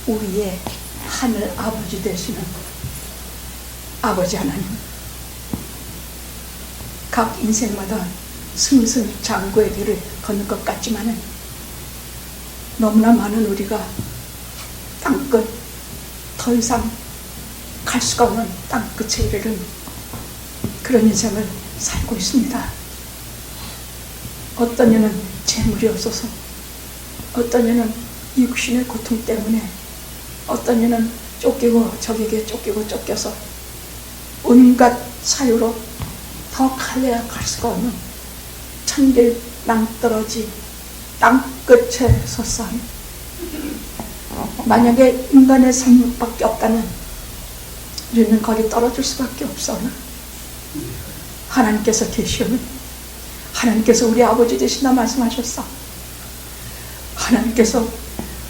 우리의 하늘 아버지 되시는 아버지 하나님, 각 인생마다 승승장구의 길을 걷는 것 같지만은 너무나 많은 우리가 땅끝, 더 이상 갈 수가 없는 땅끝에 이르는 그런 인생을 살고 있습니다. 어떤 이는 재물이 없어서, 어떤 이는 육신의 고통 때문에, 어떤 이는 쫓기고 적에게 쫓겨서 온갖 사유로 더 갈래야 갈 수가 없는 천길 낭떠러지 땅끝에 섰사오니, 만약에 인간의 삶밖에 없다면 우리는 거기 떨어질 수밖에 없사오나 하나님께서 계시오면, 하나님께서 우리 아버지 되신다 말씀하셨어. 하나님께서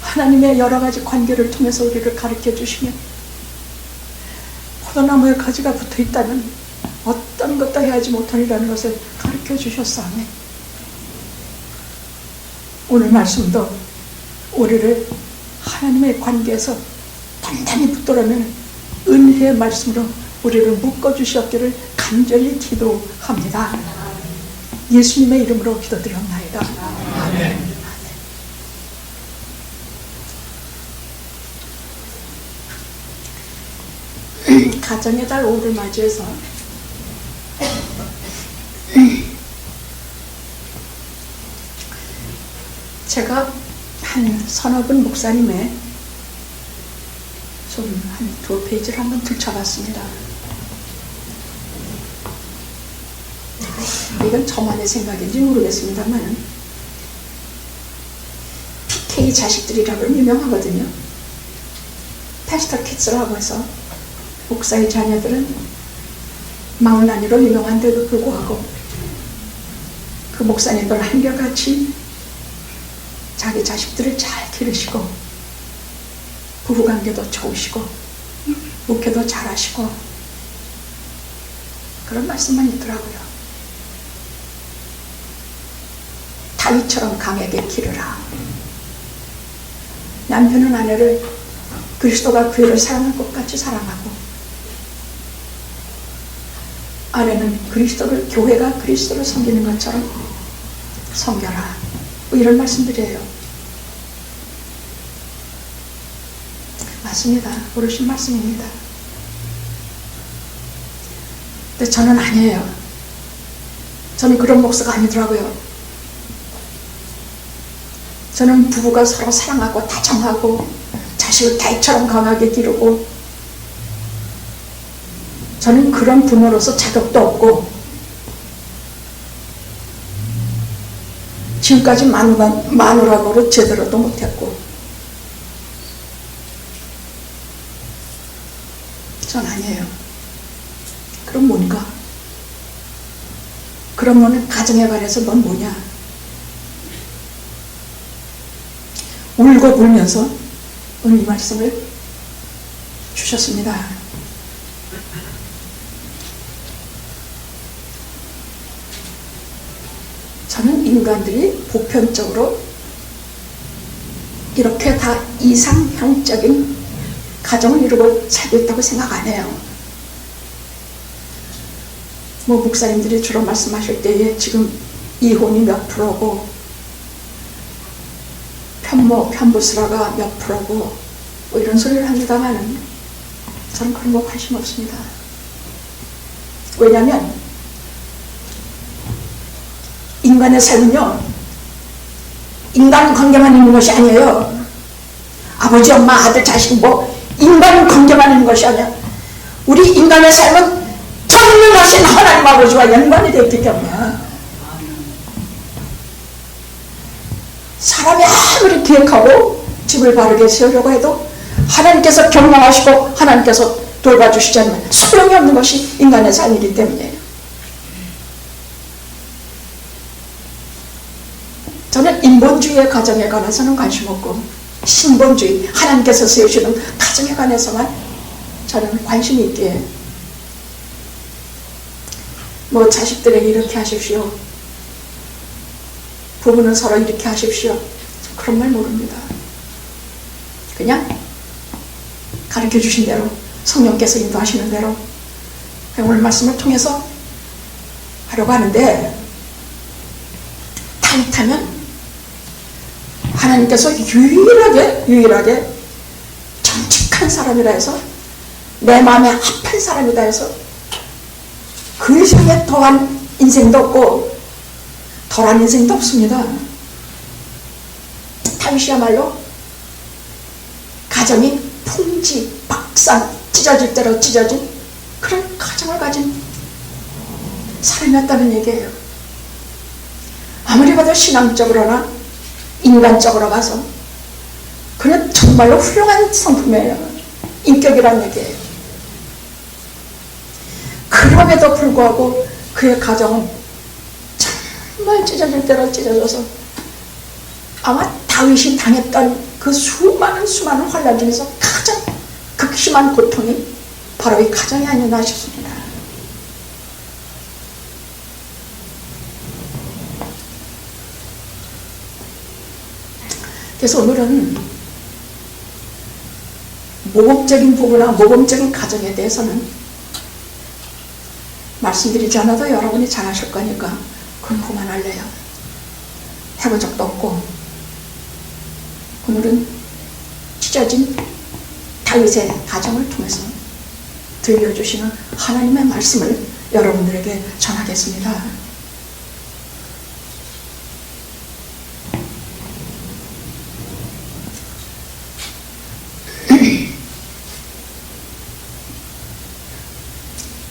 하나님의 여러 가지 관계를 통해서 우리를 가르쳐 주시면, 포도나무에 가지가 붙어 있다면 어떤 것도 해하지 못하리라는 것을 가르쳐 주셨사오네. 오늘 말씀도 우리를 하나님의 관계에서 단단히 붙들으면 은혜의 말씀으로 우리를 묶어주셨기를 간절히 기도합니다. 예수님의 이름으로 기도드렸나이다. 아멘. 가정의 달 5를 맞이해서 제가 한 서너 분 목사님의 좀 한 2페이지를 한번 들춰봤습니다. 이건 저만의 생각인지 모르겠습니다만, PK 자식들이라고 유명하거든요. 패스터 키즈라고 해서 목사의 자녀들은 망나니로 유명한데도 불구하고 그 목사님들 한결같이 자기 자식들을 잘 기르시고 부부관계도 좋으시고 목회도 잘하시고 그런 말씀만 있더라고요. 다윗처럼 강하게 기르라. 남편은 아내를 그리스도가 교회를 사랑할 것 같이 사랑하고, 아내는 교회가 그리스도를 섬기는 것처럼 섬겨라. 뭐 이런 말씀들이에요. 맞습니다. 옳으신 말씀입니다. 근데 저는 아니에요. 저는 그런 목사가 아니더라고요. 저는 부부가 서로 사랑하고 다정하고 자식을 다윗처럼 강하게 기르고, 저는 그런 부모로서 자격도 없고 지금까지 마누라고를 제대로도 못했고, 전 아니에요. 그럼 뭔가? 그러면 가정에 관해서 넌 뭐냐? 울고 불면서 오늘 이 말씀을 주셨습니다. 저는 인간들이 보편적으로 이렇게 다 이상형적인 가정을 이루고 살고 있다고 생각 안 해요. 뭐 목사님들이 주로 말씀하실 때에 지금 이혼이 몇 프로고 편부스라가 몇 프로고 뭐 이런 소리를 합니다만, 저는 그런 거 관심 없습니다. 왜냐하면 인간의 삶은요, 인간 관계만 있는 것이 아니에요. 아버지, 엄마, 아들, 자식, 뭐 인간 관계만 있는 것이 아니야. 우리 인간의 삶은 전능하신 하나님 아버지와 연관이 되어 있기 때문에, 사람이 아무리 기획하고 집을 바르게 세우려고 해도 하나님께서 경영하시고 하나님께서 돌봐주시지 않으면 소용이 없는 것이 인간의 삶이기 때문이에요. 저는 인본주의의 가정에 관해서는 관심 없고, 신본주의, 하나님께서 세우시는 가정에 관해서만 저는 관심이 있기에, 뭐 자식들에게 이렇게 하십시오, 부부는 서로 이렇게 하십시오, 그런 말 모릅니다. 그냥 가르쳐 주신 대로, 성령께서 인도하시는 대로 오늘 말씀을 통해서 하려고 하는데, 다윗하면 하나님께서 유일하게 정직한 사람이라 해서, 내 마음에 합한 사람이다 해서 그 이상에 더한 인생도 없고 덜한 인생도 없습니다. 다윗이야말로 가정이 풍지박산, 찢어질 대로 찢어진 그런 가정을 가진 사람이었다는 얘기예요. 아무리 봐도 신앙적으로나 인간적으로 봐서 그는 정말로 훌륭한 성품이에요. 인격이란 얘기예요. 그럼에도 불구하고 그의 가정은 정말 찢어질 대로 찢어져서, 아마 다윗이 당했던 그 수많은 환란 중에서 가장 극심한 고통이 바로 이 가정이 아니었나 싶습니다. 그래서 오늘은 모범적인 부부나 모범적인 가정에 대해서는 말씀드리지 않아도 여러분이 잘 아실 거니까 그건 그만할래요. 해본 적도 없고. 오늘은 찢어진 다윗의 가정을 통해서 들려주시는 하나님의 말씀을 여러분들에게 전하겠습니다.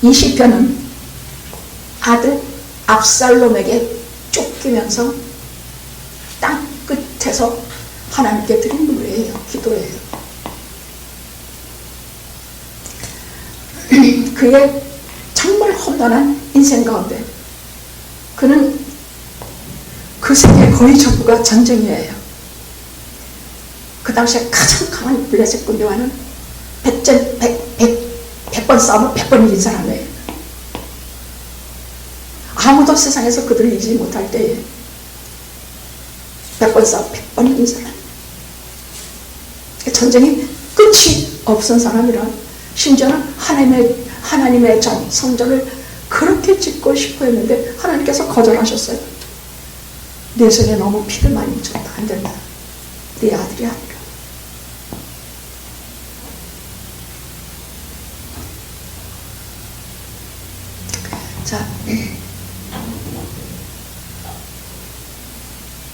이 시편은 아들 압살롬에게 쫓기면서 땅 끝에서 하나님께 드린 노래예요. 기도예요. 그의 정말 험난한 인생 가운데 그는 그 세계 거의 전부가 전쟁이에요. 그 당시에 가장 강한 블레셋 군대와는 100번 싸움을 100번 이긴 사람이에요. 아무도 세상에서 그들을 이기지 못할 때에 100번 싸움 100번 이긴 사람. 전쟁이 끝이 없은 사람이라, 심지어는 하나님의 성전을 그렇게 짓고 싶어 했는데 하나님께서 거절하셨어요. 내 손에 너무 피를 많이 묻혔다. 안 된다. 네 아들이 아니라. 자,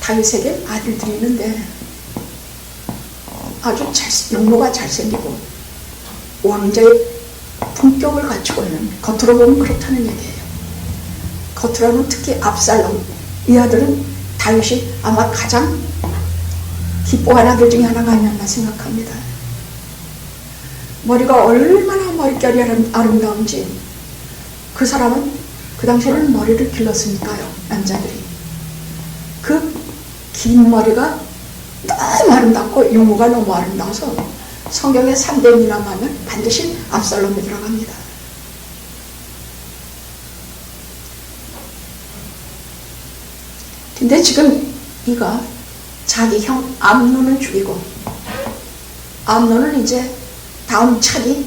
다윗에게 아들들이 있는데 아주 용모가 잘생기고 왕자의 품격을 갖추고 있는, 겉으로 보면 그렇다는 얘기예요. 겉으로는 특히 압살롬, 이 아들은 다윗이 아마 가장 기뻐한 아들 중에 하나가 아니었나 생각합니다. 머리가 얼마나 머릿결이 아름다운지. 그 사람은 그 당시에는 머리를 길렀으니까요, 남자들이. 그 긴 머리가 너무 아름답고 용모가 너무 아름다워서 성경에 3대 미남하면 반드시 압살롬이 들어갑니다. 근데 지금 이가 자기 형 암논을 죽이고, 암논은 이제 다음 차기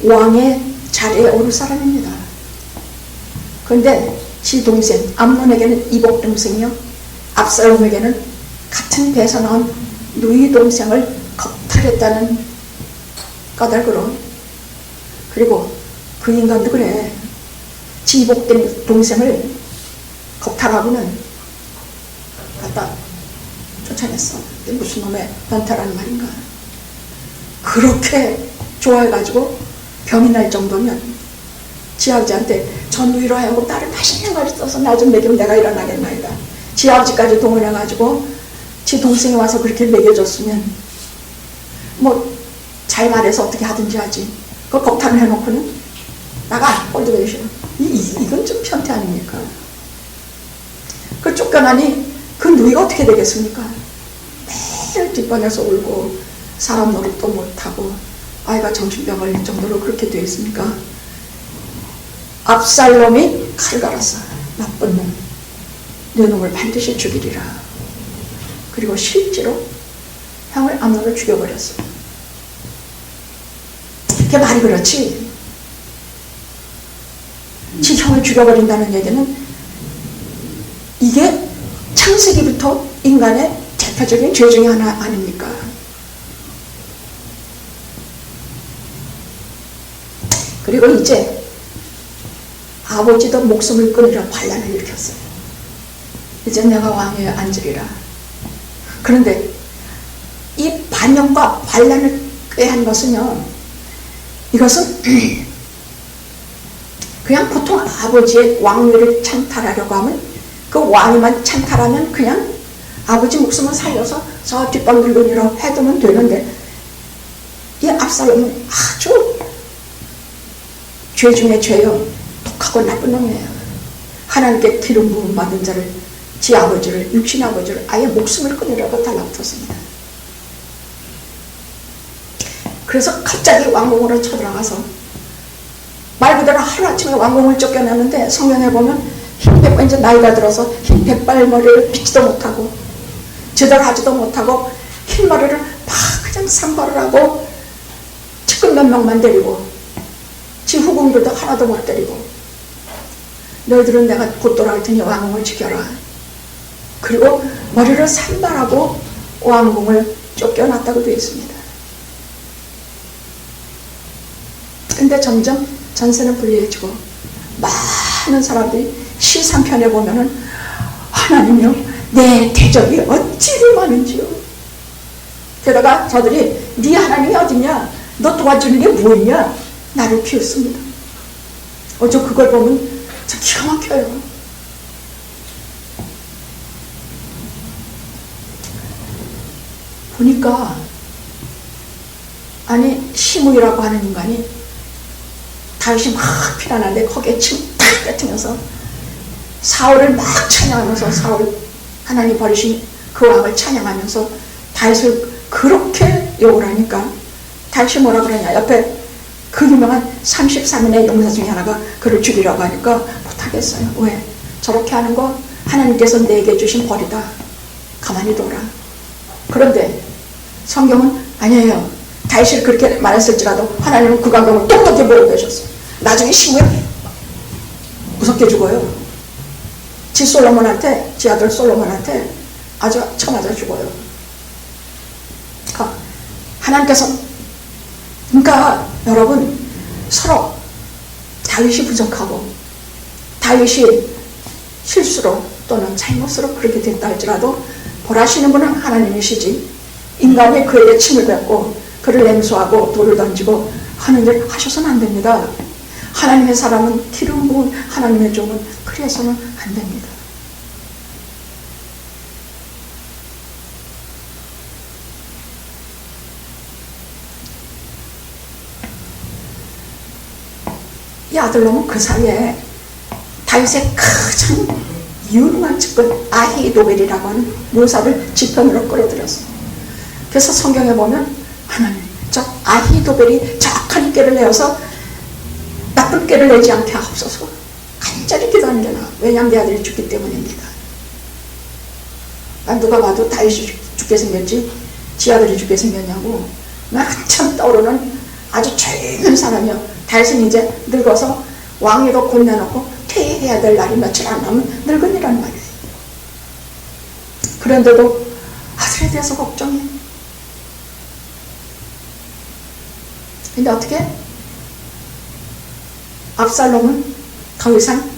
왕의 자리에 오를 사람입니다. 그런데 지 동생 암논에게는 이복 동생이요, 압살롬에게는 같은 배에서 나온 누이 동생을 겁탈했다는 까닭으로, 그리고 그 인간도 그래. 지 이복 동생을 겁탈하고는 갖다 쫓아냈어. 무슨 놈의 변태라는 말인가. 그렇게 좋아해가지고 병이 날 정도면 지 아버지한테 전 누이로 하여금 나를 맛있는 걸 써서 나 좀 먹이면 내가 일어나겠나이다. 지 아버지까지 동원해가지고 지 동생이 와서 그렇게 먹여줬으면 뭐 잘 말해서 어떻게 하든지 하지. 그 겁탈을 해놓고는 나가 꼴도 보기 싫어. 이건 좀 변태 아닙니까? 그 쫓겨나니 그 누이가 어떻게 되겠습니까? 매일 뒷방에서 울고 사람 노릇도 못하고 아이가 정신병 걸릴 정도로 그렇게 되어 있습니까? 압살롬이 칼 갈았어. 나쁜 놈. 내 놈을 반드시 죽이리라. 그리고 실제로 형을 암논을 죽여버렸어. 그게 말이 그렇지. 지 형을 죽여버린다는 얘기는 이게 창세기부터 인간의 대표적인 죄 중에 하나 아닙니까? 그리고 이제 아버지도 목숨을 끊으려 반란을 일으켰어요. 이제 내가 왕위에 앉으리라. 그런데 이 반역과 반란을 꾀한 것은요, 이것은 그냥 보통 아버지의 왕위를 찬탈하려고 하면, 그 왕위만 찬탈하면 그냥 아버지 목숨을 살려서 저 뒷방 늙은이로 해두면 되는데, 이 압살롬은 아주 죄 중에 죄요, 독하고 나쁜 놈이에요. 하나님께 기름 부음 받은 자를, 지 아버지를, 육신 아버지를 아예 목숨을 끊으려고 달라붙었습니다. 그래서 갑자기 왕궁으로 쳐들어가서 말 그대로 하루아침에 왕궁을 쫓겨났는데, 성경에 보면 흰 백발, 이제 나이가 들어서 흰 백발머리를 빗지도 못하고 제대로 하지도 못하고 흰 머리를 막 그냥 산발을 하고 측근 몇 명만 데리고 지 후궁들도 하나도 못 데리고, 너희들은 내가 곧 돌아올 테니 왕궁을 지켜라. 그리고 머리를 산발하고 왕궁을 쫓겨났다고 되어 있습니다. 근데 점점 전세는 불리해지고 많은 사람들이 시상편에 보면은 하나님이여 내 대적이 어찌를 많은지요. 게다가 저들이 네 하나님이 어디냐, 너 도와주는 게 뭐냐, 나를 비웃습니다. 저 그걸 보면 저 기가 막혀요. 보니까 아니 시므이라고 하는 인간이 다윗이 막 피난하는데 거기에 침 탁 뱉으면서 사울을 막 찬양하면서, 사울 하나님 버리신 그 왕을 찬양하면서 다윗을 그렇게 욕을 하니까 다윗이 뭐라 그러냐, 옆에 그 유명한 33인의 용사 중에 하나가 그를 죽이라고 하니까 못하겠어요. 왜? 저렇게 하는 거 하나님께서 내게 주신 벌이다, 가만히 둬라. 그런데 성경은 아니에요. 다윗이 그렇게 말했을지라도 하나님은 그 감정을 똑똑히 보고 계셨어요. 나중에 시므이 무섭게 죽어요. 지 솔로몬한테, 지 아들 솔로몬한테 아주 쳐맞아 죽어요. 하나님께서, 그러니까 여러분, 서로 다윗이 부족하고 다윗이 실수로 또는 잘못으로 그렇게 됐다 할지라도 벌하시는 분은 하나님이시지, 인간이 그에게 침을 뱉고 그를 냉소하고 돌을 던지고 하는 일 하셔서는 안 됩니다. 하나님의 사람은, 기름 부은 하나님의 종은 그래서는 안 됩니다. 이 아들놈은 그 사이에 다윗의 가장 유능한 측근 아히도벨이라고 하는 묘사를 지편으로 끌어들였어요. 그래서 성경에 보면 하나님, 저 아히도벨이 정확한 꾀를 내어서 나쁜 꾀를 내지 않게 하옵소서 간절히 기도하느라. 왜냐하면 내 아들이 죽기 때문입니다. 누가 봐도 다윗이 죽게 생겼지 지 아들이 죽게 생겼냐고 한참 떠오르는 아주 죄 있는 사람이요. 다윗은 이제 늙어서 왕위도 곧 내놓고 퇴위해야 될 날이 며칠 안 남은 늙은이란 말이에요. 그런데도 아들에 대해서 걱정해. 근데 어떻게? 압살롬은 더 이상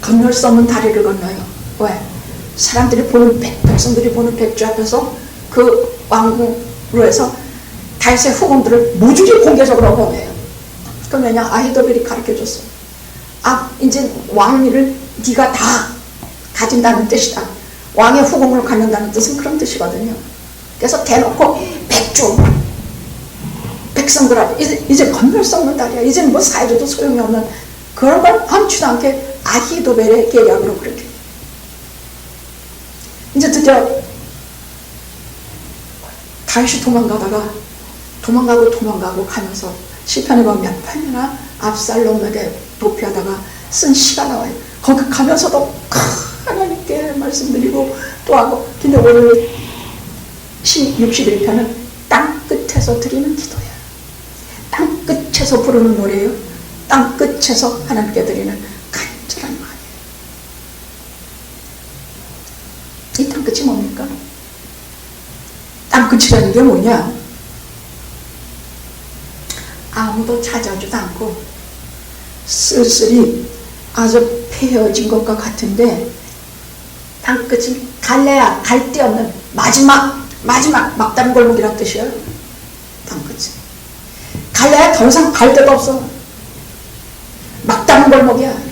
건널 수 없는 다리를 건너요. 왜? 사람들이 보는 백성들이 보는 백주 앞에서 그 왕궁으로 해서 다윗의 후궁들을 모조리 공개적으로 보내요. 그럼 왜냐? 아히도벨이 가르쳐줬어. 이제 왕위를 네가 다 가진다는 뜻이다. 왕의 후궁을 갖는다는 뜻은 그런 뜻이거든요. 그래서 대놓고 백주 백성들한테 이제 건널 수 없는 다리야. 이제는 뭐 사해줘도 소용이 없는 그런 걸 아무렇지도 않게 아히도벨의 계략으로 그렇게. 이제 드디어 다윗이 도망가고 가면서 시편에 보면 몇 편이나 압살롬에게 도피하다가 쓴 시가 나와요. 거기 가면서도 하나님께 말씀드리고 또 하고. 근데 오늘 61편은 땅 끝에서 드리는 기도야. 땅 끝에서 끝에서 부르는 노래예요. 땅 끝에서 하나님께 드리는 간절한 마음이에요. 이 땅 끝이 뭡니까? 땅 끝이라는 게 뭐냐? 아무도 찾아오지도 않고 쓸쓸히 아주 폐허진 것과 같은데, 땅 끝은 갈래야 갈 데 없는 마지막 막다른 골목이란 뜻이에요. 땅 끝은 갈래야 더 이상 갈 데가 없어. 막다른 골목이야.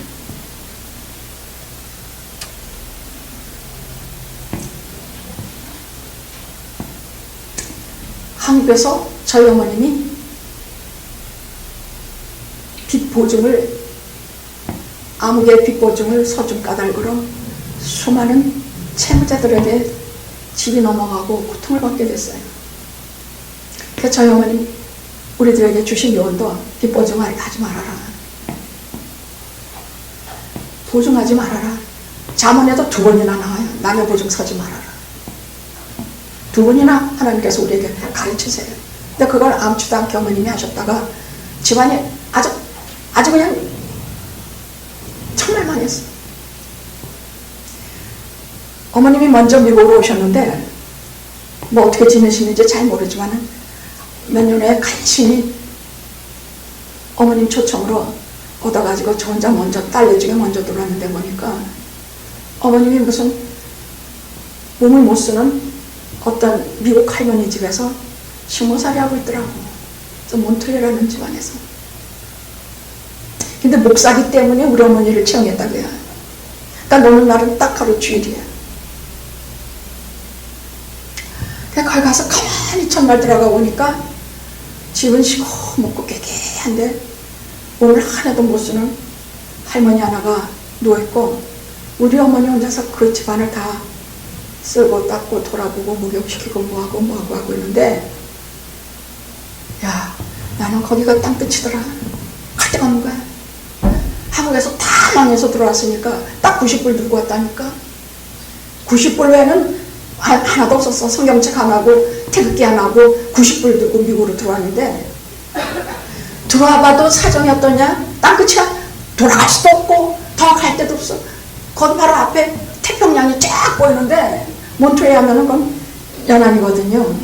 한국에서 저희 어머님이 빚 보증을, 아무개 빚 보증을 서준 까닭으로 수많은 채무자들에게 집이 넘어가고 고통을 받게 됐어요. 그래서 저희 어머님 우리들에게 주신 요원도 빚 보증하지 말아라. 보증하지 말아라. 자문에도 2번이나 나와요. 남의 보증 서지 말아라. 2번이나 하나님께서 우리에게 가르치세요. 근데 그걸 아무렇지도 않게 어머님이 하셨다가 집안이 아주 그냥 정말 망했어요. 어머님이 먼저 미국으로 오셨는데 뭐 어떻게 지내시는지 잘 모르지만 몇 년에 간신히 어머님 초청으로 얻어가지고 저 혼자 먼저 딸내 중에 먼저 들어왔는데 보니까 어머님이 무슨 몸을 못 쓰는 어떤 미국 할머니 집에서 식모살이 하고 있더라고. 저 몬트리라는 집안에서. 근데 목사기 때문에 우리 어머니를 채용했다고요. 그러니까 노는 날은 딱 하루 주일이야. 그래서 거기 가서 가만히 첫날 들어가 보니까 집은 시커멓고 깨끗한데 몸을 하나도 못 쓰는 할머니 하나가 누워있고 우리 어머니 혼자서 그 집안을 다 쓸고 닦고 돌아보고 목욕시키고 뭐하고 하고 있는데, 야, 나는 거기가 땅끝이더라. 갈 데가 없는 거야. 한국에서 다 망해서 들어왔으니까 딱 90불 들고 왔다니까. 90불 외에는 하나도 없었어. 성경책 안 하고 태극기 안 하고 90불 들고 미국으로 들어왔는데, 들어와봐도 사정이 어떠냐? 땅끝이야. 돌아갈 수도 없고 더 갈 데도 없어. 거기 바로 앞에 태평양이 쫙 보이는데 몬트레이 하면은 그건 연안이거든요.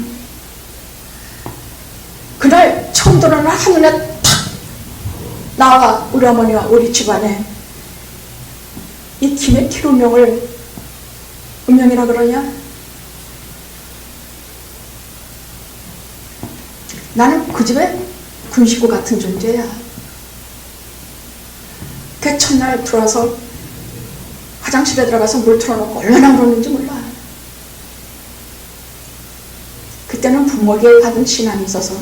그날 처음 들어오는 한눈에 탁 나와 우리 어머니와 우리 집안에 이 김의 키루명을 운명이라 그러냐? 나는 그 집에 군식구 같은 존재야. 그 첫날 들어와서 화장실에 들어가서 물 틀어놓고 얼마나 울었는지 몰라. 그때는 부모에게 받은 신앙이 있어서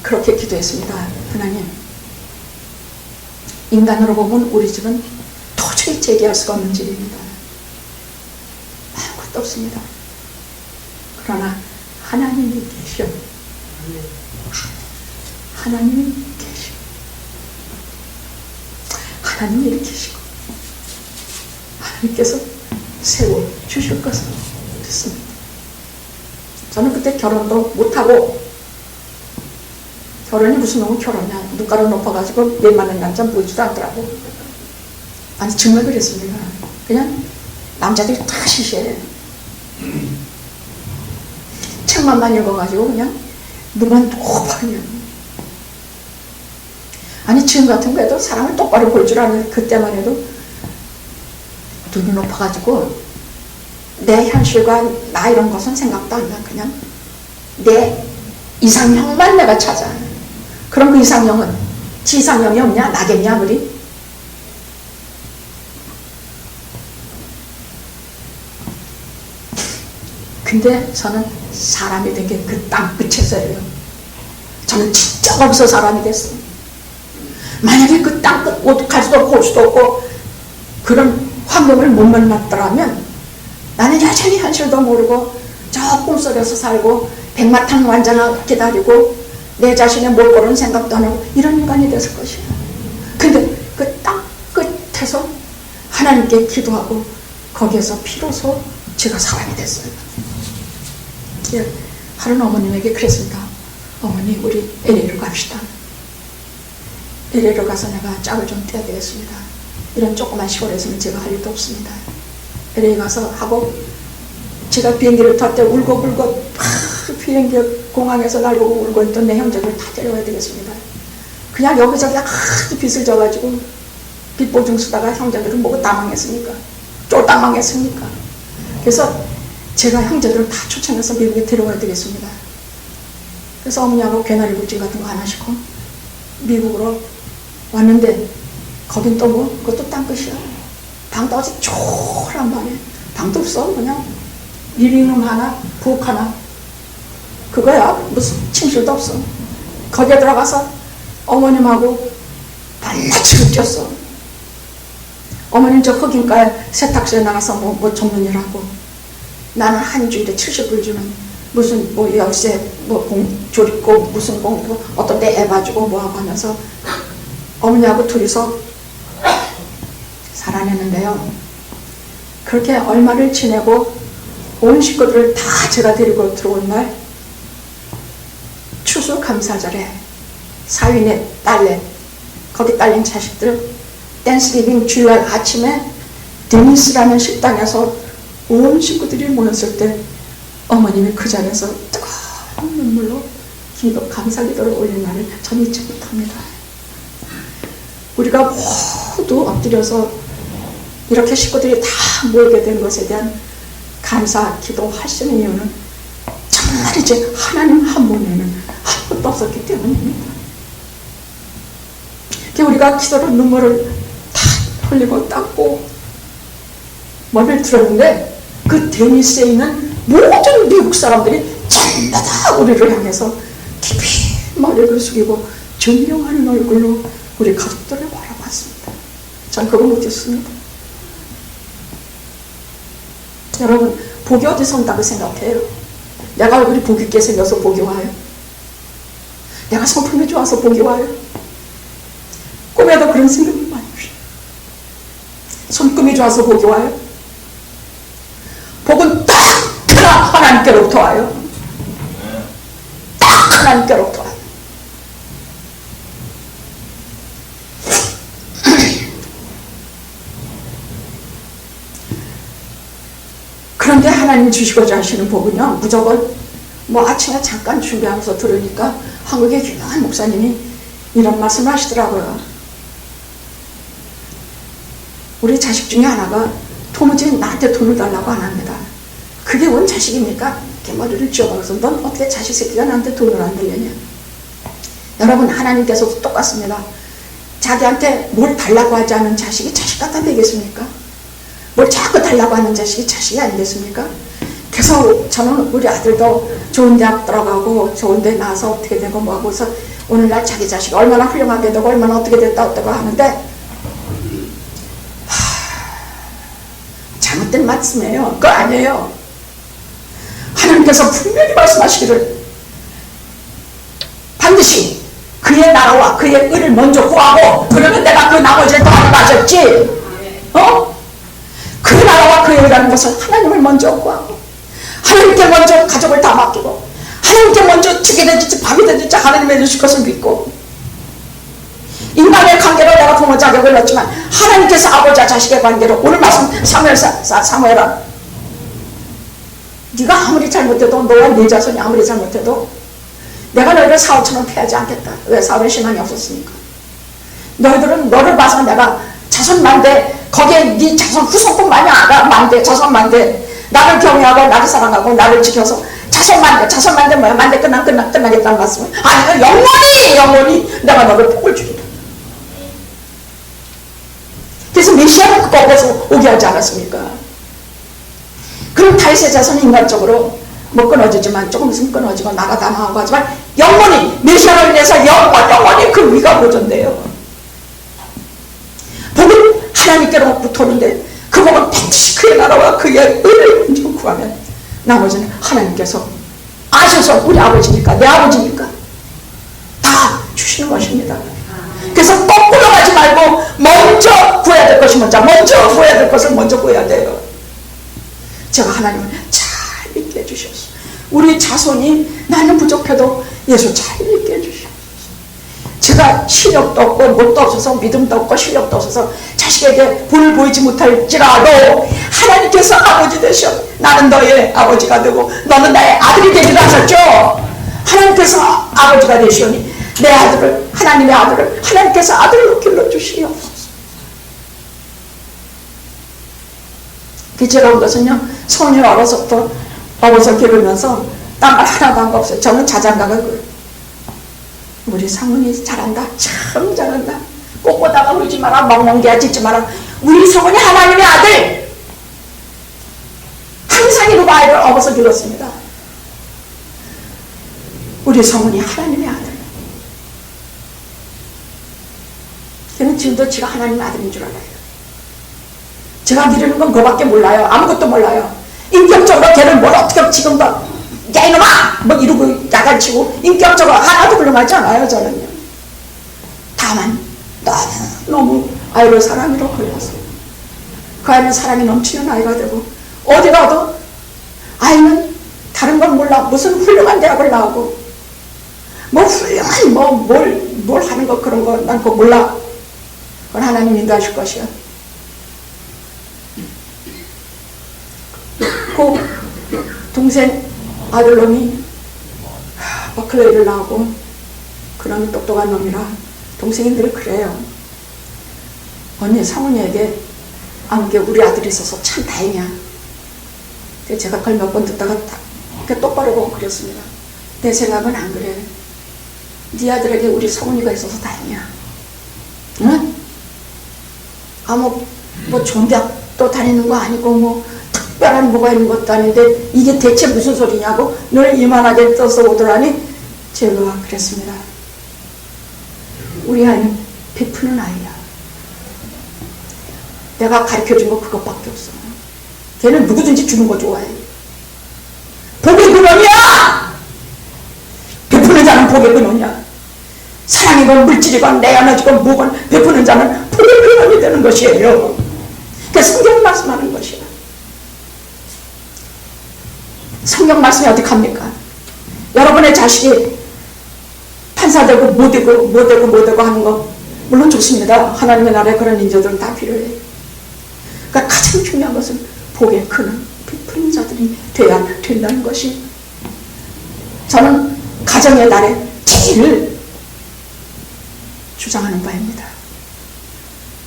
그렇게 기도했습니다. 하나님, 인간으로 보면 우리 집은 도저히 재개할 수가 없는 집입니다. 아무것도 없습니다. 그러나 하나님이 계셔. 하나님이 계시고 하나님이 이렇게 계시고 하나님께서 세워주실 것을 믿습니다. 저는 그때 결혼도 못하고, 결혼이 무슨 놈의 결혼이야. 눈가루 높아가지고 내 많은 남자 보이지도 않더라고. 아니 정말 그랬습니다. 그냥 남자들이 다 시시해. 책만 읽어가지고 그냥 눈만 높아요. 아니 지금 같은 거에도 사람을 똑바로 볼 줄 아는 그때만 해도 눈이 높아가지고 내 현실과 나 이런 것은 생각도 안 나. 그냥 내 이상형만 내가 찾아. 그럼 그 이상형은 지 이상형이 없냐? 나겠냐 우리? 근데 저는 사람이 된 게 그 땅끝에서예요. 저는 진짜 거기서 사람이 됐어요. 만약에 그 땅끝 갈 수도 없고 올 수도 없고 그런 환경을 못 만났더라면 나는 여전히 현실도 모르고 저 꿈속에서 살고 백마탄 완전하 기다리고 내 자신의 몰골은 생각도 안 하고 이런 인간이 됐을 것이야. 근데 그 땅 끝에서 하나님께 기도하고 거기에서 비로소 제가 사람이 됐어요. 하루는 어머님에게 그랬습니다. 어머니 우리 LA로 갑시다. LA로 가서 내가 짝을 좀 떼야 되겠습니다. 이런 조그만 시골에서는 제가 할 일도 없습니다. LA 가서 하고, 제가 비행기를 탈 때 울고불고 비행기 공항에서 날 보고 울고 있던 내 형제들 다 데려와야 되겠습니다. 그냥 여기저기 하도 빚을 져가지고 빚 보증 쓰다가 형제들은 뭐가 다 망했으니까, 쫄딱 망했으니까. 그래서 제가 형제들을 다 초청해서 미국에 데려와야 되겠습니다. 그래서 어머니하고 개나리 굴찜 같은 거 하나 싣고 미국으로 왔는데, 거긴 또 뭐, 그것도 땅끝이야. 방도 아주 초란 방에, 방도 없어. 그냥 리빙룸 하나, 부엌 하나, 그거야. 무슨 침실도 없어. 거기에 들어가서 어머님하고 반나치를 뛰었어. 어머님 저 흑인가에 세탁소에 나가서 뭐 접는 일 하고, 나는 한 주일에 70불 주는 무슨 뭐 열쇠 뭐 조립고 무슨 공부 어떤 데 애 봐주고 뭐하고 하면서 어머니하고 둘이서 살아내는데요. 그렇게 얼마를 지내고 온 식구들을 다 제가 데리고 들어온 날, 추수감사절에 사위네 딸내, 거기 딸린 자식들 댄스기빙 주일날 아침에 데니스라는 식당에서 온 식구들이 모였을 때 어머님이 그 자리에서 뜨거운 눈물로 감사기도를 올린 날을 전 잊지 못합니다. 우리가 모두 엎드려서 이렇게 식구들이 다 모이게 된 것에 대한 감사 기도할 수 있는 이유는 정말 이제 하나님 한 분에는 아무것도 없었기 때문입니다. 우리가 기도로 눈물을 다 흘리고 닦고 머리를 들었는데, 그 데니스에 있는 모든 미국 사람들이 전부 다 우리를 향해서 깊이 머리를 숙이고 존경하는 얼굴로 우리 가족들을 바라봤습니다. 전 그거 못했습니다. 여러분, 복이 어디서 온다고 생각해요? 내가 얼굴이 복이 있게 생겨서 복이 와요? 내가 성품이 좋아서 복이 와요? 꿈에도 그런 생각을 많이 해요. 손금이 좋아서 복이 와요? 복은 딱 하나님께로부터 와요. 딱 하나님께로부터 와요. 그런데 하나님 주시고자 하시는 복은요, 무조건 뭐 아침에 잠깐 준비하면서 들으니까 한국의 유명한 목사님이 이런 말씀을 하시더라고요. 우리 자식 중에 하나가 도무지 나한테 돈을 달라고 안 합니다. 그게 원 자식입니까? 이렇게 머리를 쥐어박아서 넌 어떻게 자식 새끼가 나한테 돈을 안 달려냐? 여러분, 하나님께서도 똑같습니다. 자기한테 뭘 달라고 하지 않은 자식이 자식 갖다 되겠습니까? 뭘 자꾸 달라고 하는 자식이 자식이 아니겠습니까? 그래서 저는 우리 아들도 좋은 대학 들어가고 좋은 데 나와서 어떻게 되고 뭐하고 해서 오늘날 자기 자식이 얼마나 훌륭하게 되고 얼마나 어떻게 됐다 어쩌고 하는데, 잘못된 말씀이에요. 그거 아니에요. 하나님께서 분명히 말씀하시기를 반드시 그의 나라와 그의 의를 먼저 구하고 그러면 내가 그 나머지를 다 가졌지. 그 나라와 그의 의라는 것은 하나님을 먼저 구하고 하나님께 먼저 가족을 다 맡기고 하나님께 먼저 죽이 되든지 밥이 되든지 하나님 해주실 것을 믿고, 인간의 관계로 내가 부모 자격을 넣었지만 하나님께서 아버지와 자식의 관계로, 오늘 말씀 사무엘아, 네가 아무리 잘못해도, 너와 네 자손이 아무리 잘못해도 내가 너희를 사울처럼 패하지 않겠다. 왜? 사울의 신앙이 없었으니까. 너희들은 너를 봐서 내가 자손 만대, 거기에 네 자손 후손뿐만이 아니라 만대, 자손 만대, 나를 경외하고 나를 사랑하고 나를 지켜서 자손 만대 뭐야? 만대 끝나겠다는 말씀은 아니, 영원히 내가 너를 복을 주리라. 그래서 메시아는 그거 없어서 오게 하지 않았습니까? 그럼 다윗의 자손이 인간적으로 뭐 끊어지지만 조금 있으면 끊어지고 나가 다 망하고 하지만 영원히 메시아로 인해서 영원히 그 위가 보존돼요. 복은 하나님께로부터 오는데 그 복은 반드시 그의 나라와 그의 의를 먼저 구하면 나머지는 하나님께서 아셔서 우리 아버지니까 내 아버지니까 다 주시는 것입니다. 그래서 거꾸로 가지 말고 먼저 구해야 될 것이 먼저 구해야 될 것을 먼저 구해야 돼요. 제가 하나님을 잘 믿게 해주셨어. 우리 자손이 나는 부족해도 예수 잘 믿게 해주셨어. 제가 실력도 없고 못도 없어서 믿음도 없고 실력도 없어서 자식에게 본을 보이지 못할지라도 하나님께서 아버지 되셔. 나는 너의 아버지가 되고 너는 나의 아들이 되리라 하셨죠. 하나님께서 아버지가 되시오니 내 아들을, 하나님의 아들을 하나님께서 아들로 길러주시옵소서. 제가 온 것은요, 성년 어려서부터 어버서 기르면서 딴 말 하나도 한 거 없어요. 저는 자장가가 우리 상훈이 잘한다, 참 잘한다, 꼭 보다가 울지 마라, 멍멍개야 짖지 마라. 우리 상훈이 하나님의 아들. 항상 이러고 아이를 업어서 길렀습니다. 우리 성훈이 하나님의 아들. 걔는 지금도 지가 하나님의 아들인 줄 알아요. 제가 기르는 건 그거밖에 몰라요. 아무것도 몰라요. 인격적으로 걔를 뭘 어떻게 지금도 야 이놈아! 뭐 이러고 야단치고 인격적으로 하나도 훌륭하지 않아요. 저는요. 다만 너무 아이를 사랑으로 걸렸어요. 그 아이는 사랑이 넘치는 아이가 되고 어디 가도 아이는 다른 건 몰라. 무슨 훌륭한 대학을 나오고 뭐 훌륭한 뭘 하는 거 그런 거 난 그거 몰라. 그건 하나님 인도하실 것이야. 그 동생 아들놈이 버클레이를 나오고 그런 똑똑한 놈이라 동생인들이 그래요. 언니 상훈이에게 아무게 우리 아들이 있어서 참 다행이야. 제가 그걸 몇 번 듣다가 딱 똑바로 보고 그랬습니다. 내 생각은 안 그래. 네 아들에게 우리 성훈이가 있어서 다행이야. 응? 뭐 좋은 대학도 다니는 거 아니고 뭐 특별한 뭐가 있는 것도 아닌데 이게 대체 무슨 소리냐고 늘 이만하게 떠서 오더라니 제가 그랬습니다. 우리 아이는 베푸는 아이야. 내가 가르쳐준 거 그것밖에 없어. 걔는 누구든지 주는 거 좋아해. 복의 근원이야. 베푸는 자는 복의 근원이야. 사랑이건 물질이건 내 에너지건 뭐건 베푸는 자는 복의 근원이 되는 것이에요. 그래서 성경 말씀하는 것이야. 성경 말씀이 어디 갑니까? 여러분의 자식이 판사되고 못되고 하는 거 물론 좋습니다. 하나님의 나라에 그런 인재들은 다 필요해. 그러니까 가장 중요한 것은 복의 근원, 베푸는 자들이 돼야 된다는 것이 저는 가정의 날에 제일 주장하는 바입니다.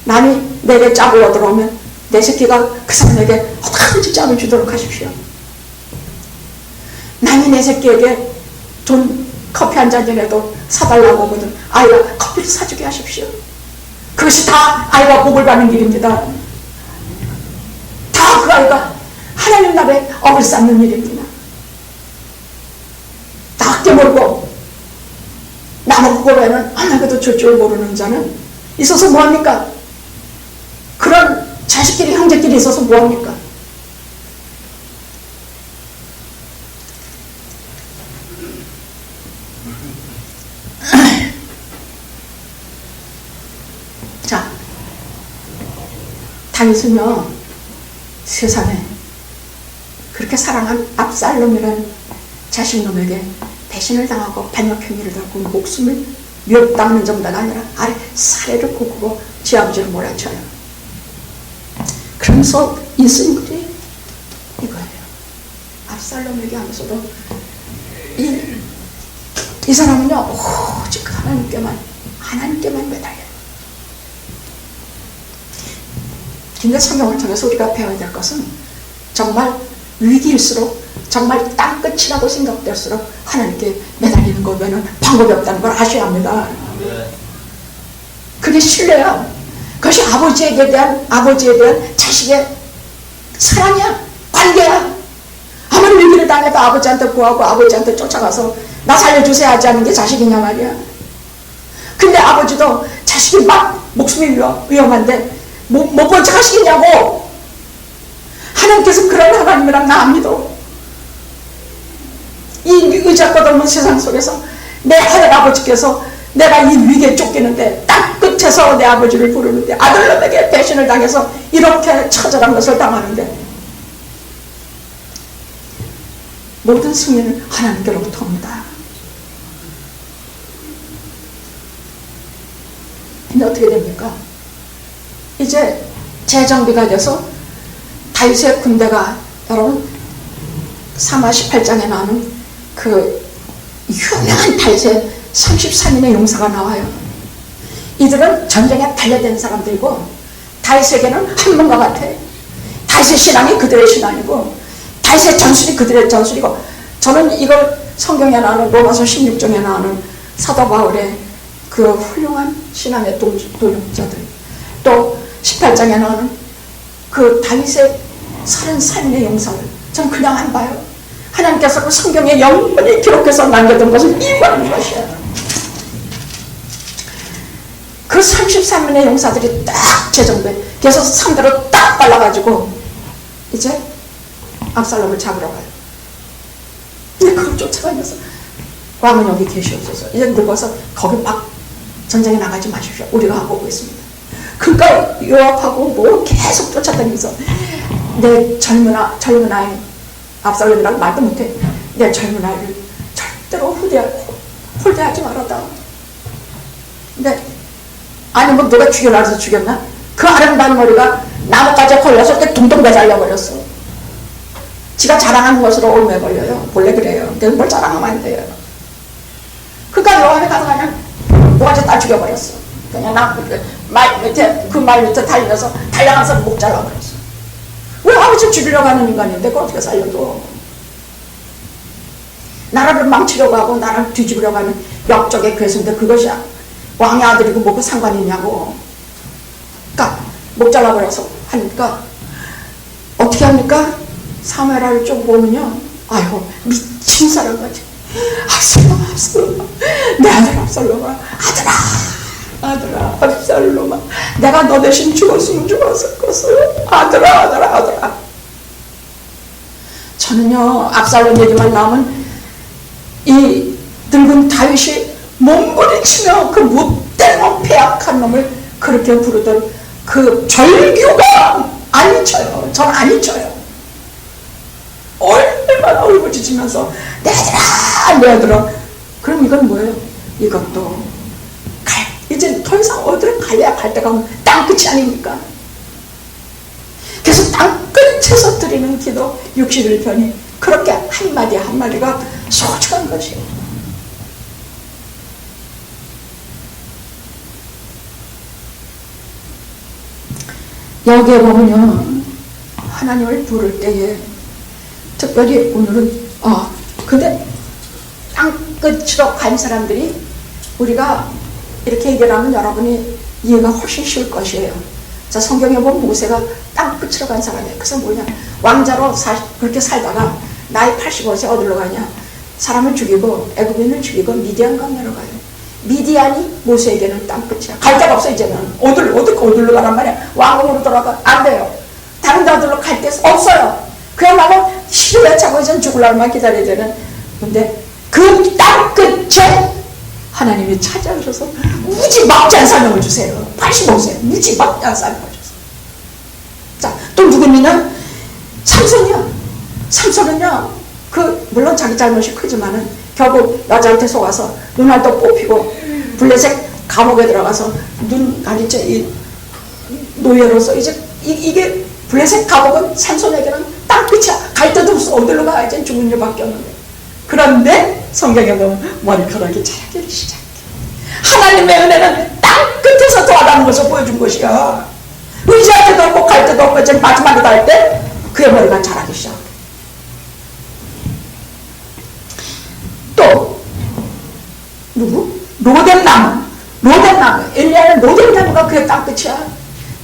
남이 내게 짝을 얻어오면 내 새끼가 그 사람에게 어떻게든지 짝을 주도록 하십시오. 남이 내 새끼에게 돈 커피 한 잔이라도 사달라고 하거든 아이가 커피를 사주게 하십시오. 그것이 다 아이가 복을 받는 길입니다. 다 그 아이가 하나님 나라에 업을 쌓는 일입니다. 나밖에 모르고 나는 그거에는 하나도 줄 줄 모르는 자는 있어서 뭐합니까? 그런 자식끼리 형제끼리 있어서 뭐합니까? 자, 다윗은요 세상에 그렇게 사랑한 압살롬이라는 자식놈에게 배신을 당하고 반역행위를 당하고 목숨을 멸당하는 정도가 아니라 아래 사례를 굽고 지 아버지를 몰아쳐요. 그러면서 있은 글이 이거예요. 압살롬에게 하면서도 이 사람은요 오직 하나님께만 매달려요. 근데 성경을 통해서 우리가 배워야 될 것은 정말 위기일수록 정말 땅끝이라고 생각될수록 하나님께 매달리는 것 외에는 방법이 없다는 걸 아셔야 합니다. 그게 신뢰야. 그것이 아버지에 대한 자식의 사랑이야. 관계야. 아무리 위기를 당해도 아버지한테 구하고 아버지한테 쫓아가서 나 살려주세요 하지 않는 게 자식이냐 말이야. 근데 아버지도 자식이 막 목숨이 위험한데 못 본 척 하시겠냐고. 하나님께서 그런 하나님이란 나 안 믿어. 이 의잡고 닮은 세상 속에서 내 하늘 아버지께서 내가 이 위기에 쫓기는데 딱 끝에서 내 아버지를 부르는데 아들놈에게 배신을 당해서 이렇게 처절한 것을 당하는데 모든 승리는 하나님께로부터 옵니다. 어떻게 됩니까? 이제 재정비가 돼서 다윗의 군대가, 여러분 사마 18장에 나오는 그 유명한 다윗의 33인의 용사가 나와요. 이들은 전쟁에 달려든 사람들이고 다윗에게는 한문과 같아. 다윗의 신앙이 그들의 신앙이고 다윗의 전술이 그들의 전술이고, 저는 이걸 성경에 나오는 로마서 16장에 나오는 사도 바울의 그 훌륭한 신앙의 동역자들, 또 18장에 나오는 그 다윗의 33인의 용사를 전 그냥 안 봐요. 하나님께서 그 성경에 영원히 기록해서 남겨둔 것을 이유하는 것이야. 그 33인의 용사들이 딱 재정돼. 그래서 상대로 딱 발라가지고 이제 압살롬을 잡으러 가요. 근데 그걸 쫓아다녀서 왕은 여기 계시옵소서. 이제 늙어서 거기 막 전쟁에 나가지 마십시오. 우리가 하고 오겠습니다. 그러니까 요압하고 뭐 계속 쫓아다니면서 내 젊은 아이 압살롬이라고 말도 못해. 내 젊은 아이를 절대로 홀대하지 말아다. 근데 아니 뭐 누가 죽여라 해서 죽였나? 그 아름다운 머리가 나뭇가지에 걸려서 이렇게 둥둥 매달려 버렸어. 지가 자랑하는 것으로 올매 걸려요. 원래 그래요. 내가 뭘 자랑하면 안 돼요. 그러니까 요압이 가서 그냥 모가지 다 죽여버렸어. 그냥 그 말 밑에 달려서 달려가서 목 잘라버렸어. 왜 아버지 죽이려고 하는 인간인데 그걸 어떻게 살려줘? 나라를 망치려고 하고 나라를 뒤집으려고 하는 역적의 괴수인데 그것이 왕의 아들이고 뭐그 상관이 있냐고. 그러니까 목 잘라버려서 하니까 어떻게 합니까? 사무엘하를 쭉 보면요, 아이고 미친 사람 같이, 압살롬아, 내 아들 압살롬아, 아들아 압살롬아, 내가 너 대신 죽었으면 죽었을 것을, 아들아. 저는요, 압살롬 얘기만 나오면 이 늙은 다윗이 몸부림치며 그 못되고 패악한 놈을 그렇게 부르던 그 절규가 안 잊혀요. 전 안 잊혀요. 얼마나 울부짖으면서 내 아들아. 그럼 이건 뭐예요? 이것도 이제 더 이상 어디를 갈래야 갈 데가 없는 땅끝이 아닙니까? 그래서 땅끝에서 드리는 기도 61편이 그렇게 한마디 한마디가 소중한 것이에요. 여기에 보면요, 하나님을 부를 때에 특별히 오늘은 근데 땅끝으로 간 사람들이 우리가 이렇게 얘기를 하면 여러분이 이해가 훨씬 쉬울 것이에요. 자, 성경에 보면 모세가 땅끝으로 간 사람이에요. 그래서 뭐냐, 왕자로 그렇게 살다가 나이 85세 어디로 가냐, 사람을 죽이고 애굽인을 죽이고 미디안 강야로 가요. 미디안이 모세에게는 땅끝이야. 갈 데가 없어. 이제는 어디로 가란 말이야. 왕궁으로 돌아가 안 돼요. 다른 데로 갈 데 없어요. 그야말로 시루에 차고 이제 죽을 날만 기다려야 되는. 근데 그 땅끝에 하나님이 찾아오셔서 무지막지한 사명을 주세요. 85세 무지막지한 사명을 주세요. 자, 또 누구 있느냐? 삼손은요, 물론 자기 잘못이 크지만은 결국 여자한테 속아서 눈알도 뽑히고 블레셋 감옥에 들어가서 눈 가리쳐 이 노예로서 이게 블레셋 감옥은 삼손에게는 땅끝이야. 갈 데도 없어. 어디로 가? 이제 죽은 일밖에 없는데. 그런데 성경에 보면 머리카락이 자라기를 시작해. 하나님의 은혜는 땅끝에서 도와가는 것을 보여준 것이야. 의지할 데도 없고 갈 데도 없고 이제 마지막에 갈 때 그의 머리가 자라기 시작해. 또 누구? 로뎀나무. 엘리야는 로뎀나무가 그의 땅끝이야.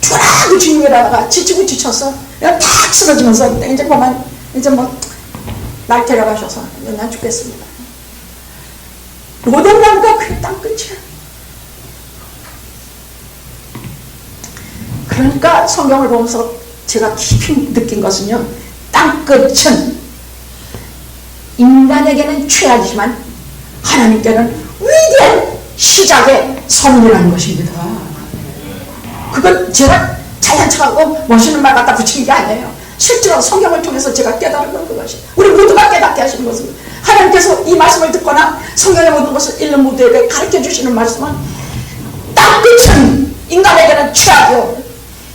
쭈라고 주님에다가 지치고 지쳤어. 그냥 탁 쓰러지면서 이제 그만, 이제 날 데려가셔서 이제 난 죽겠습니다. 로뎀나무가 그의 땅끝이야. 그러니까 성경을 보면서 제가 깊이 느낀 것은요, 땅끝은 인간에게는 최악이지만 하나님께는 위대한 시작의 선물이라는 것입니다. 그건 제가 잘난 척하고 멋있는 말 갖다 붙이는 게 아니에요. 실제로 성경을 통해서 제가 깨달은 건 그것이, 우리 모두가 깨닫게 하시는 것은, 하나님께서 이 말씀을 듣거나 성경의 모든 것을 읽는 모두에게 가르쳐 주시는 말씀은 땅끝은 인간에게는 최악이요,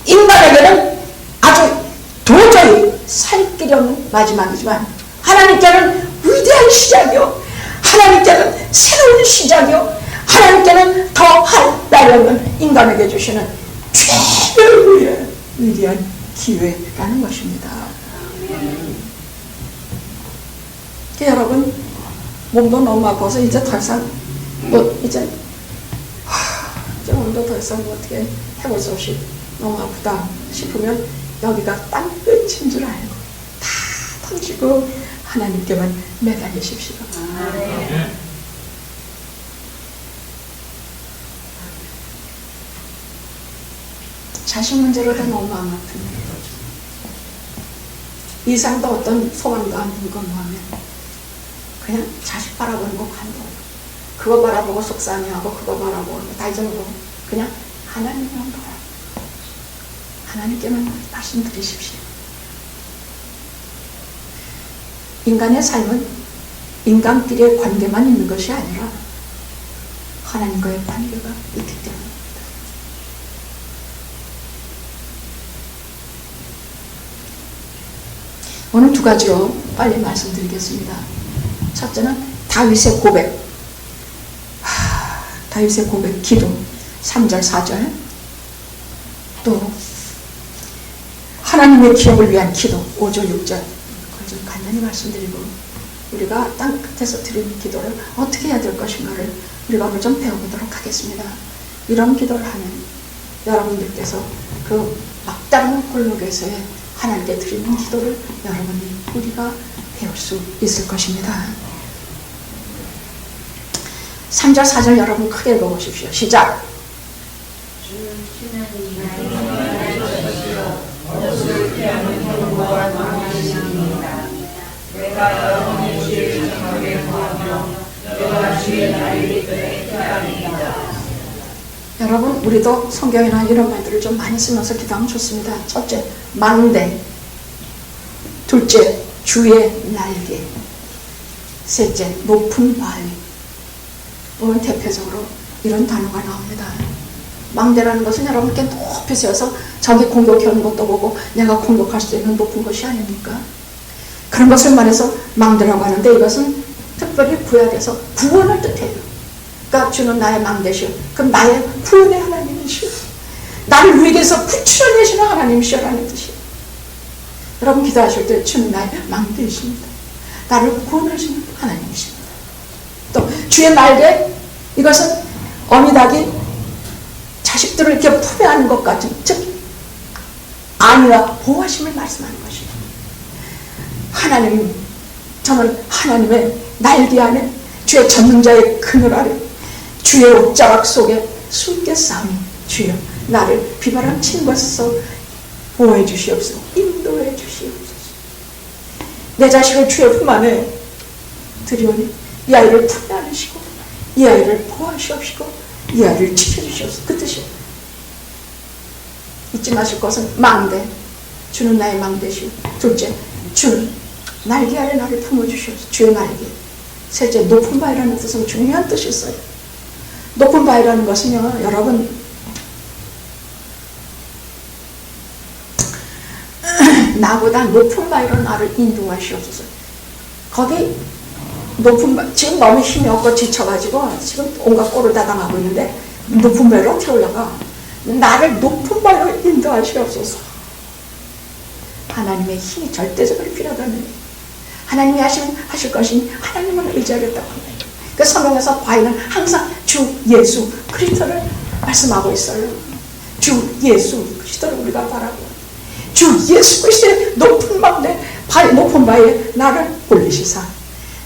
인간에게는 아주 도저히 살 길이 없는 마지막이지만 하나님께는 위대한 시작이요, 하나님께는 새로운 시작이요, 하나님께는 더할 날이 없는 인간에게 주시는 최고의 위대한 기회라는 것입니다. 여러분, 몸도 너무 아파서 이제 더 이상 이제 몸도 더 이상 어떻게 해볼 수 없이 너무 아프다 싶으면 여기가 땅끝인 줄 알고 다 던지고 하나님께만 매달리십시오. 자식 문제로도 너무 마음 아픕니다. 이상도 어떤 소망도 안 들고 하면 그냥 자식 바라보는 거 간다. 그거 바라보고 속상해하고 그거 바라보고 다 잊어버리고 그냥 하나님만 바라보고 하나님께만 말씀드리십시오. 인간의 삶은 인간끼리의 관계만 있는 것이 아니라 하나님과의 관계가 있기 때문입니다. 오늘 두 가지로 빨리 말씀드리겠습니다. 첫째는 다윗의 고백, 다윗의 고백, 기도 3절 4절, 또 하나님의 기업을 위한 기도 5절 6절, 그걸 좀 간단히 말씀드리고 우리가 땅 끝에서 드리는 기도를 어떻게 해야 될 것인가를 우리가 오늘 좀 배워보도록 하겠습니다. 이런 기도를 하면 여러분들께서 그 막다른 골목에서의 하나님께 드리는 기도를 여러분이 우리가 배울 수 있을 것입니다. 3절 4절 여러분 크게 읽어보십시오. 시작. 내가 여러분의 죄를 정하게 구하며 내가 주의 날이 그에 피하리이다. 여러분, 우리도 성경이나 이런 말들을 좀 많이 쓰면서 기도하면 좋습니다. 첫째, 망대. 둘째, 주의 날개. 셋째, 높은 바위. 오늘 대표적으로 이런 단어가 나옵니다. 망대라는 것은 여러분께 높이 세워서 적이 공격해오는 것도 보고 내가 공격할 수 있는 높은 것이 아닙니까? 그런 것을 말해서 망대라고 하는데 이것은 특별히 구약에서 구원을 뜻해요. 그러니까 주는 나의 망대시오. 그럼 나의 구원의 하나님이시오. 나를 위기에서 구출해내시는 하나님이시오라는 뜻이에요. 여러분 기도하실 때 주는 나의 망대이십니다. 나를 구원하시는 하나님이십니다. 또 주의 날개, 이것은 어미닭이 자식들을 이렇게 품에 안는 것 같은, 즉 안위와 보호하심을 말씀하는 것이에요. 하나님, 저는 하나님의 날개 안에 주의 전능자의 그늘 아래 주의 옥자락 속에 숨게 싸우니 주여 나를 비바람 친 것에서 보호해 주시옵소서. 인도해 주시옵소서. 내 자식을 주의 품 안에 드리오니 이 아이를 품에 안으시고 이 아이를 보호하시옵시고 이 아이를 지켜주시옵소서. 그 뜻이에요. 잊지 마실 것은 망대, 주는 나의 망대시오. 둘째, 주는 날개 아래 나를 품어주시옵소서. 주의 날개. 셋째, 높은 바위라는 뜻은 중요한 뜻이 있어요. 높은 바위라는 것은요, 여러분 나보다 높은 바위로 나를 인도하시옵소서. 거기 높은 바위, 지금 너무 힘이 없고 지쳐가지고 지금 온갖 꼴을 다 당하고 있는데 높은 바위로 어떻게 올라가? 나를 높은 바위로 인도하시옵소서. 하나님의 힘이 절대적으로 필요하다는, 하나님이 하실 것이니 하나님을 의지하겠다고 합니다. 그 성경에서 바위는 항상 주 예수 그리스도를 말씀하고 있어요. 주 예수 그리스도를 우리가 바라고 주 예수 그리스도의 높은 망대, 높은 바위에 나를 올리시사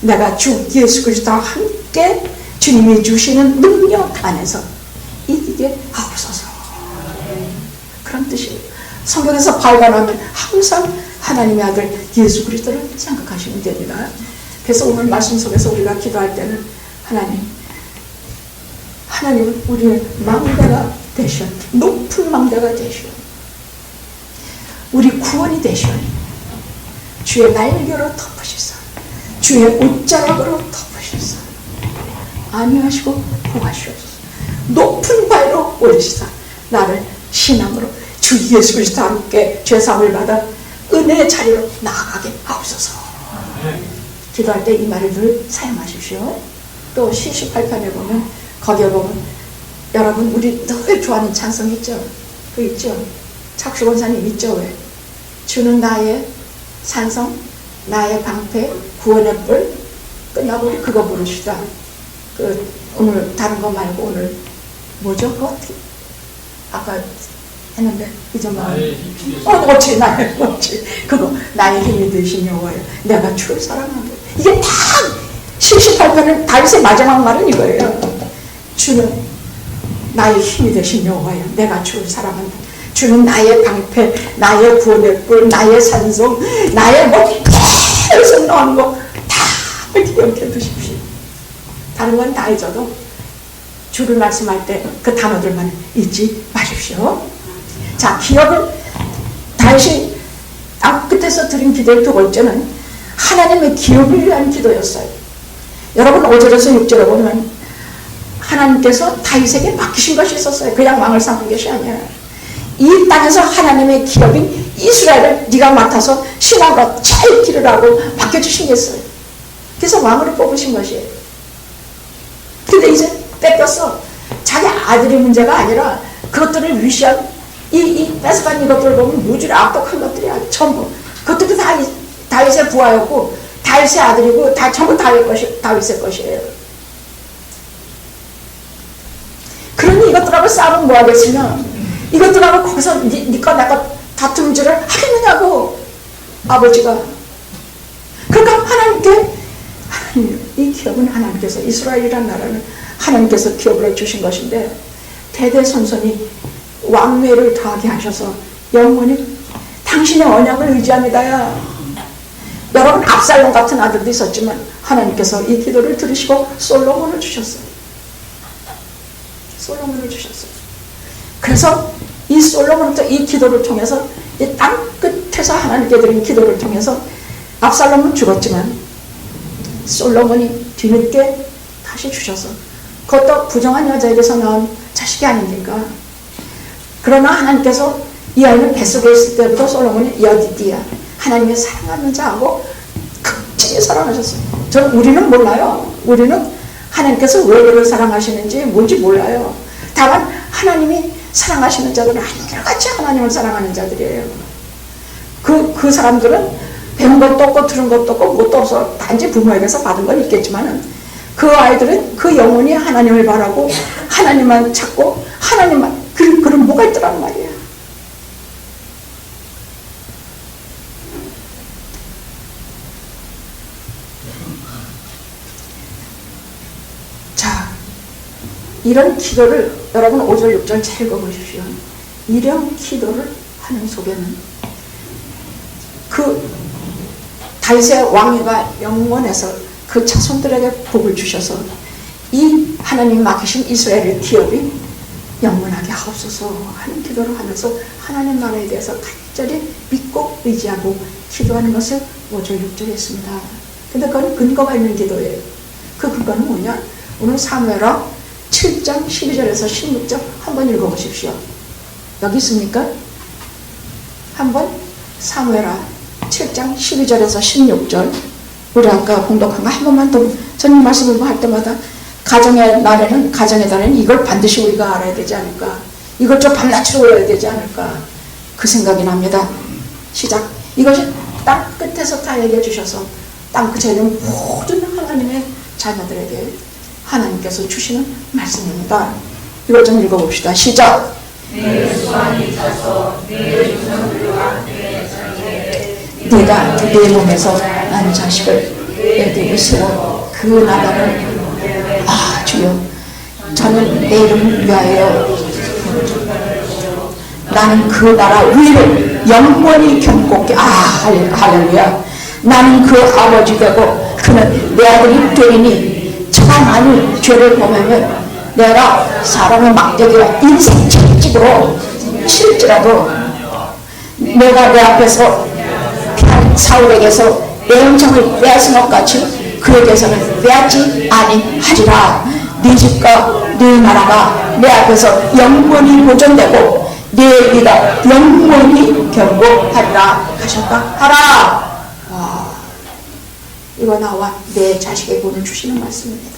내가 주 예수 그리스도와 함께 주님이 주시는 능력 안에서 이기게 하옵소서. 그런 뜻이에요. 성경에서 발견하면 항상 하나님의 아들 예수 그리스도를 생각하시면 됩니다. 그래서 오늘 말씀 속에서 우리가 기도할 때는 하나님은 우리의 망대가 되시오. 높은 망대가 되시오. 우리 구원이 되시오. 주의 날개로 덮으시사 주의 옷자락으로 덮으시사 안위하시고 보호하시옵소서. 높은 바위로 올리시사 나를 신앙으로 주 예수 그리스도와 함께 죄사함을 받아 은혜의 자리로 나아가게 하옵소서. 기도할 때 이 말을 늘 사용하십시오. 또 시 18편에 보면, 거기에 보면 여러분 우리 늘 좋아하는 찬송 있죠? 그 있죠? 착수권사님 있죠? 왜? 주는 나의 산성, 나의 방패, 구원의 뿔. 끝나고 우리 그거 부르시다. 오늘 다른 거 말고 오늘 뭐죠? 그거 아까 했는데 잊어먹었네. 어찌 나의 어찌 그거 나의 힘이 되신 여호와여 내가 주를 사랑한다. 이게 다 78편은 다윗의 마지막 말은 이거예요. 주는 나의 힘이 되신 여호와여 내가 주를 사랑한다. 주는 나의 방패, 나의 구원의 뿔, 나의 산성, 나의 뭐 계속 나오는 거 다 기억해 두십시오. 다른 건 다 잊어도 주를 말씀할 때 그 단어들만 잊지 마십시오. 자, 기억을 다시 끝에서 드린 기도의 두 번째는 하나님의 기업을 위한 기도였어요. 여러분 5절에서 6절에 보면 하나님께서 다윗에게 맡기신 것이 있었어요. 그냥 왕을 삼은 것이 아니라 이 땅에서 하나님의 기업인 이스라엘을 네가 맡아서 신앙으로 잘 기르라고 맡겨주신 게 있어요. 그래서 왕으로 뽑으신 것이에요. 근데 이제 뺏겼어. 자기 아들이 문제가 아니라 그것들을 위시한 이 뺏어간 이것들을 보면 무지로 악독한 것들이야. 전부 그것들이 다 다윗의 부하였고 다윗의 아들이고 다 전부 다윗의 것이에요. 그러니 이것들하고 싸우면 뭐하겠으며 이것들하고 거기서 니가 내가 다툼질을 하겠느냐고 아버지가. 그러니까 하나님 이 기업은 하나님께서 이스라엘이라는 나라는 하나님께서 기업을 주신 것인데 대대손손이 왕위를 더하게 하셔서 영원히 당신의 언약을 의지합니다야. 여러분 압살롬 같은 아들도 있었지만 하나님께서 이 기도를 들으시고 솔로몬을 주셨어요. 솔로몬을 주셨어요. 그래서 이 솔로몬부터 이 기도를 통해서 이 땅 끝에서 하나님께 드린 기도를 통해서 압살롬은 죽었지만 솔로몬이 뒤늦게 다시 주셔서 그것도 부정한 여자에게서 나온 자식이 아닙니까? 그러나 하나님께서 이 아이는 뱃속에 있을 때부터 솔로몬이 여디디야 하나님의 사랑하는 자하고 극진히 사랑하셨어요. 우리는 몰라요. 우리는 하나님께서 왜 그를 사랑하시는지 뭔지 몰라요. 다만 하나님이 사랑하시는 자들은 한결같이 하나님을 사랑하는 자들이에요. 그 사람들은 배운 것도 없고 들은 것도 없고 뭣도 없어. 단지 부모에게서 받은 건 있겠지만은 그 아이들은 그 영혼이 하나님을 바라고 하나님만 찾고 하나님만 그런 뭐가 있더란 말이야. 자, 이런 기도를 여러분 5절 6절 잘 읽어보십시오. 이런 기도를 하는 속에는 그 다윗의 왕위가 영원해서 그 자손들에게 복을 주셔서 이 하나님 맡기신 이스라엘의 기업이 영원하게 하옵소서 하는 기도를 하면서 하나님 나라에 대해서 간절히 믿고 의지하고 기도하는 것을 5절 6절에 했습니다. 근데 그건 근거가 있는 기도예요. 그 근거는 뭐냐? 오늘 사무엘하 7장 12절에서 16절 한번 읽어보십시오. 여기 있습니까? 한번 사무엘하 7장 12절에서 16절 우리 아까 봉독한 거 한 번만 더 전님 말씀을 할 때마다 가정의 날에는 가정의 달에는 이걸 반드시 우리가 알아야 되지 않을까, 이걸 좀 밤낮으로 외워야 되지 않을까 그 생각이 납니다. 시작. 이것이 땅 끝에서 다 얘기해 주셔서 땅 끝에 있는 모든 하나님의 자녀들에게 하나님께서 주시는 말씀입니다. 이걸 좀 읽어봅시다. 시작. 네가 내 몸에서 난 자식을 애들이 세워 그 나라를 주여 저는 내 이름을 위하여 나는 그 나라 위를 영원히 경고케 할렐루야. 나는 그 아버지 되고 그는 내 아들이 되리니 차 많이 죄를 범하면 내가 사람의 막대기와 인생 채찍으로 칠지라도 내가 내 앞에서 사울에게서 내 영창을 빼앗은 것 같이 그에게서는 빼앗지 아니하리라. 네 집과 네 나라가 내 앞에서 영원히 보존되고 네 위가 영원히 견고하리라 하셨다 하라. 와, 이거 나와 내 자식의 본을 주시는 말씀입니다.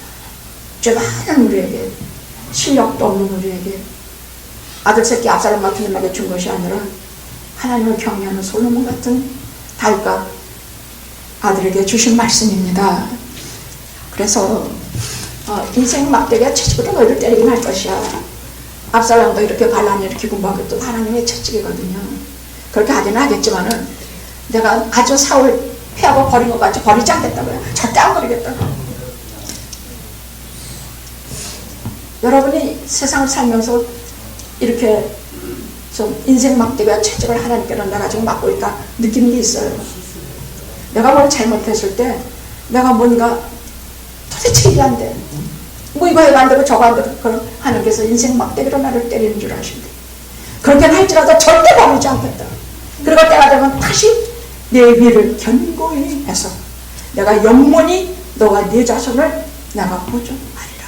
죄 많은 우리에게, 실력도 없는 우리에게 아들 새끼 압살롬 같은 놈에게 준 것이 아니라 하나님을 경외하는 솔로몬 같은 다윗과 아들에게 주신 말씀입니다. 그래서 인생 막대기가 채찍으로 너희를 때리긴 할 것이야. 압살롬도 이렇게 반란을 일으키고 뭐 또 하나님의 채찍이거든요. 그렇게 하기는 하겠지만은 내가 아주 사울 피하고 버린 것 같이 버리지 않겠다고요. 절대 안 버리겠다고. 여러분이 세상을 살면서 이렇게 좀 인생 막대기와 채찍을 하나님께로 내가 지금 맡고 있다 느끼는 게 있어요. 내가 뭘 잘못했을 때 내가 뭔가 도대체 이게 안 돼. 뭐 이거 안 되고 저거 안 되고 그럼 하나님께서 인생 막대기로 나를 때리는 줄 아신대. 그렇게는 할지라도 절대 버리지 않겠다. 그리고 때가 되면 다시 내 위를 견고히 해서 내가 영원히 너가 네 자손을 내가 보존하리라.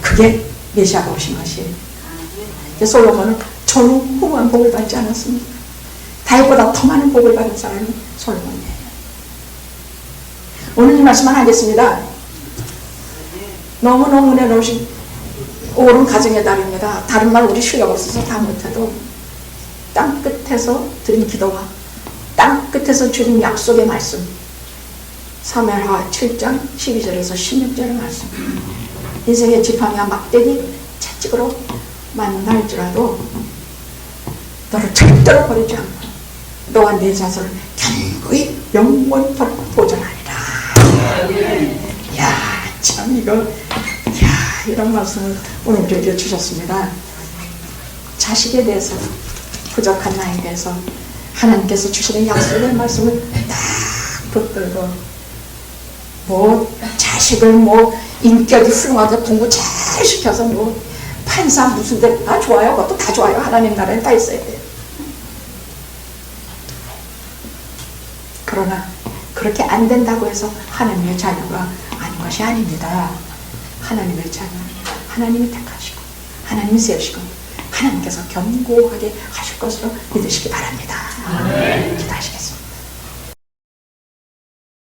그게 메시아가 오신 것이에요. 솔로몬은 전후무한 복을 받지 않았습니까? 다윗보다 더 많은 복을 받은 사람이 솔로몬이에요. 오늘 이 말씀만 하겠습니다. 너무너무 은혜로우신 옳은 가정의 달입니다. 다른 말 우리 실력 없어서 다 못해도 땅끝에서 드린 기도와 땅끝에서 주신 약속의 말씀, 사무엘하 7장 12절에서 16절의 말씀, 인생의 지팡이와 막대기 채찍으로 만날지라도 너를 절대로 버리지 않고 너와 네 자손을 견고히 영원토록 보존하리라. 이야, 참 이거, 이런 말씀을 오늘 우리에게 주셨습니다. 자식에 대해서, 부족한 나에 대해서 하나님께서 주시는 약속의 말씀을 딱 붙들고, 뭐 자식을 뭐 인격이 훌륭하게 공부 잘 시켜서 뭐 판사 무슨 데 다 좋아요. 그것도 다 좋아요. 하나님 나라에 다 있어야 돼요. 그러나 그렇게 안 된다고 해서 하나님의 자녀가 아닌 것이 아닙니다. 하나님의 자녀, 하나님이 택하시고 하나님이 세우시고 하나님께서 견고하게 하실 것으로 믿으시기 바랍니다. 기도하시겠습니다.